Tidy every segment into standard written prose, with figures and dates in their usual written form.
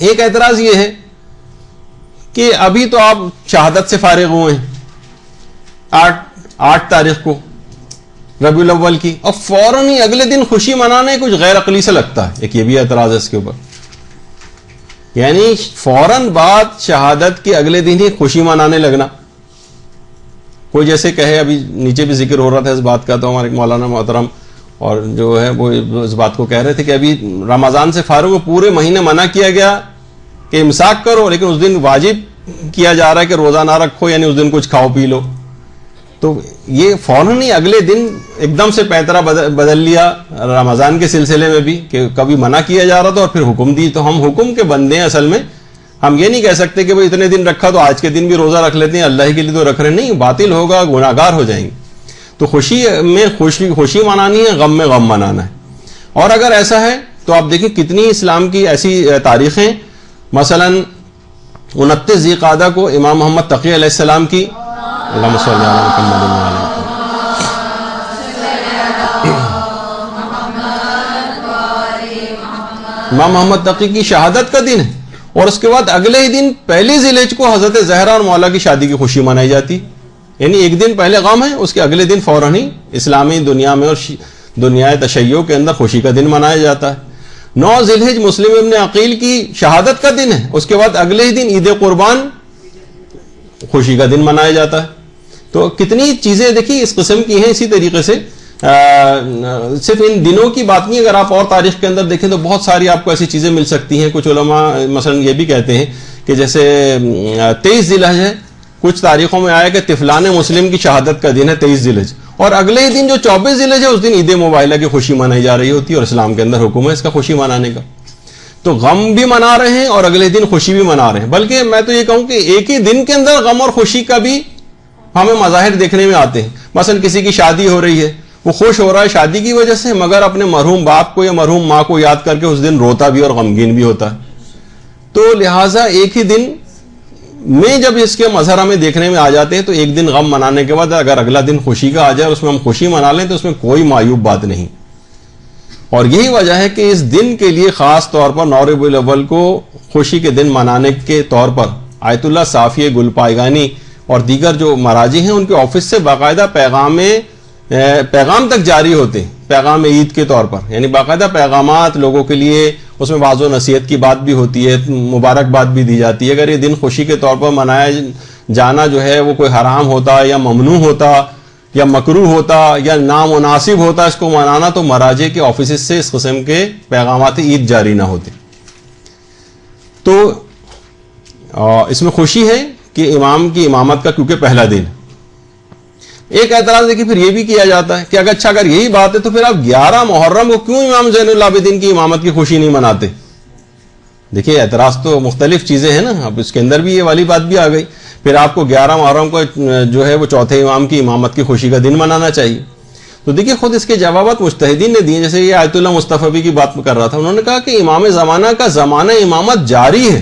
ایک اعتراض یہ ہے کہ ابھی تو آپ شہادت سے فارغ ہوئے ہیں 8 تاریخ کو ربیع الاول کی، اور فوراً ہی اگلے دن خوشی منانا کچھ غیر عقلی سے لگتا ہے. ایک یہ بھی اعتراض ہے اس کے اوپر، یعنی فوراً بعد شہادت کے اگلے دن ہی خوشی منانے لگنا. کوئی جیسے کہے، ابھی نیچے بھی ذکر ہو رہا تھا اس بات کا، تو ہمارے مولانا محترم اور جو ہے وہ اس بات کو کہہ رہے تھے کہ ابھی رمضان سے فارغ پورے مہینے منع کیا گیا کہ امساک کرو، لیکن اس دن واجب کیا جا رہا ہے کہ روزہ نہ رکھو، یعنی اس دن کچھ کھاؤ پی لو. تو یہ فوراً ہی اگلے دن ایک دم سے پیترا بدل لیا رمضان کے سلسلے میں بھی، کہ کبھی منع کیا جا رہا تھا اور پھر حکم دی. تو ہم حکم کے بندے ہیں اصل میں. ہم یہ نہیں کہہ سکتے کہ بھئی اتنے دن رکھا تو آج کے دن بھی روزہ رکھ لیتے ہیں، اللہ کے لیے تو رکھ رہے. نہیں، باطل ہوگا، گناہگار ہو جائیں گے. تو خوشی میں خوشی منانی ہے، غم میں غم منانا ہے. اور اگر ایسا ہے تو آپ دیکھیں کتنی اسلام کی ایسی تاریخیں، مثلا 29 ذی القعدہ کو امام محمد تقی علیہ السلام کی، اللہم صلی علی محمد وعلی امام محمد تقی کی شہادت کا دن ہے، اور اس کے بعد اگلے ہی دن پہلی ذی الحجہ کو حضرت زہرا اور مولا کی شادی کی خوشی منائی جاتی. یعنی ایک دن پہلے غم ہے، اس کے اگلے دن فوراً ہی اسلامی دنیا میں اور دنیا تشیع کے اندر خوشی کا دن منایا جاتا ہے. 9 ذی الحجہ مسلم ابن عقیل کی شہادت کا دن ہے، اس کے بعد اگلے ہی دن عید قربان خوشی کا دن منایا جاتا ہے. تو کتنی چیزیں دیکھیے اس قسم کی ہیں. اسی طریقے سے صرف ان دنوں کی بات نہیں، اگر آپ اور تاریخ کے اندر دیکھیں تو بہت ساری آپ کو ایسی چیزیں مل سکتی ہیں. کچھ علماء مثلا یہ بھی کہتے ہیں کہ جیسے 23 ذی الحجہ ہے، کچھ تاریخوں میں آیا کہ طفلان مسلم کی شہادت کا دن ہے 23 ذی الحجہ، اور اگلے ہی دن جو 24 ذی الحجہ ہے اس دن عید مباہلہ کی خوشی منائی جا رہی ہوتی ہے، اور اسلام کے اندر حکم ہے اس کا خوشی منانے کا. تو غم بھی منا رہے ہیں اور اگلے دن خوشی بھی منا رہے ہیں. بلکہ میں تو یہ کہوں کہ ایک ہی دن کے اندر غم اور خوشی کا بھی ہمیں مظاہر دیکھنے میں آتے ہیں. مثلا کسی کی شادی ہو رہی ہے، وہ خوش ہو رہا ہے شادی کی وجہ سے، مگر اپنے مرحوم باپ کو یا مرحوم ماں کو یاد کر کے اس دن روتا بھی اور غمگین بھی ہوتا ہے. تو لہٰذا ایک ہی دن میں جب اس کے مظہر ہمیں دیکھنے میں آ جاتے ہیں، تو ایک دن غم منانے کے بعد اگر اگلا دن خوشی کا آ جائے اور اس میں ہم خوشی منا لیں تو اس میں کوئی معیوب بات نہیں. اور یہی وجہ ہے کہ اس دن کے لیے خاص طور پر 9 ربیع الاول کو خوشی کے دن منانے کے طور پر آیت اللہ صافی گل پائگانی اور دیگر جو مراجع ہیں ان کے آفس سے باقاعدہ پیغام تک جاری ہوتے ہیں، پیغام عید کے طور پر. یعنی باقاعدہ پیغامات لوگوں کے لیے، اس میں واضح نصیحت کی بات بھی ہوتی ہے، مبارکباد بھی دی جاتی ہے. اگر یہ دن خوشی کے طور پر منایا جانا جو ہے وہ کوئی حرام ہوتا یا ممنوع ہوتا یا مکروہ ہوتا یا نامناسب ہوتا اس کو منانا، تو مراجع کے آفیسز سے اس قسم کے پیغامات عید جاری نہ ہوتے. تو اس میں خوشی ہے کہ امام کی امامت کا کیونکہ پہلا دن. ایک اعتراض دیکھیے پھر یہ بھی کیا جاتا ہے کہ اگر یہی بات ہے تو پھر آپ 11 محرم کو کیوں امام زین العابدین کی امامت کی خوشی نہیں مناتے؟ دیکھیے اعتراض تو مختلف چیزیں ہیں نا، اب اس کے اندر بھی یہ والی بات بھی آ گئی. پھر آپ کو 11 محرم کو جو ہے وہ چوتھے امام کی امامت کی خوشی کا دن منانا چاہیے. تو دیکھیے خود اس کے جوابات مجتہدین نے دیے. جیسے یہ آیت اللہ مصطفی کی بات کر رہا تھا، انہوں نے کہا کہ امام زمانہ کا زمانہ امامت جاری ہے.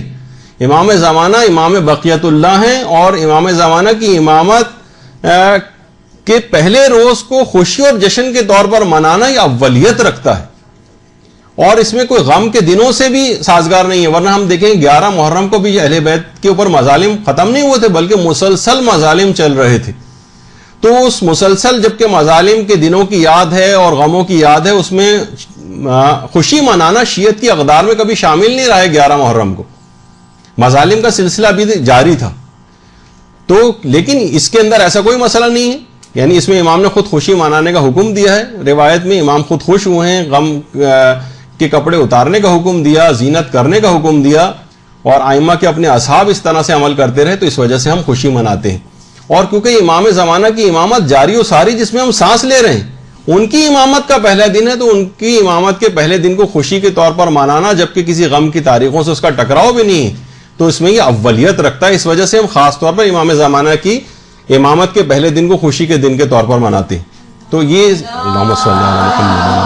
امام زمانہ امام بقیت اللہ ہیں، اور امام زمانہ کی امامت کے پہلے روز کو خوشی اور جشن کے طور پر منانا یہ اولیت رکھتا ہے، اور اس میں کوئی غم کے دنوں سے بھی سازگار نہیں ہے. ورنہ ہم دیکھیں 11 محرم کو بھی اہل بیت کے اوپر مظالم ختم نہیں ہوئے تھے، بلکہ مسلسل مظالم چل رہے تھے. تو اس مسلسل جبکہ مظالم کے دنوں کی یاد ہے اور غموں کی یاد ہے، اس میں خوشی منانا شیعت کی اقدار میں کبھی شامل نہیں رہا ہے. 11 محرم کو مظالم کا سلسلہ بھی جاری تھا. تو لیکن اس کے اندر ایسا کوئی مسئلہ نہیں ہے، یعنی اس میں امام نے خود خوشی منانے کا حکم دیا ہے. روایت میں امام خود خوش ہوئے ہیں، غم کے کپڑے اتارنے کا حکم دیا، زینت کرنے کا حکم دیا، اور ائمہ کے اپنے اصحاب اس طرح سے عمل کرتے رہے، تو اس وجہ سے ہم خوشی مناتے ہیں. اور کیونکہ امام زمانہ کی امامت جاری و ساری جس میں ہم سانس لے رہے ہیں، ان کی امامت کا پہلا دن ہے، تو ان کی امامت کے پہلے دن کو خوشی کے طور پر منانا جبکہ کسی غم کی تاریخوں سے اس کا ٹکراؤ بھی نہیں ہے، تو اس میں یہ اولیت رکھتا ہے. اس وجہ سے ہم خاص طور پر امام زمانہ کی امامت کے پہلے دن کو خوشی کے دن کے طور پر مناتے ہیں. تو یہ اللہم صلی اللہ علیہ وسلم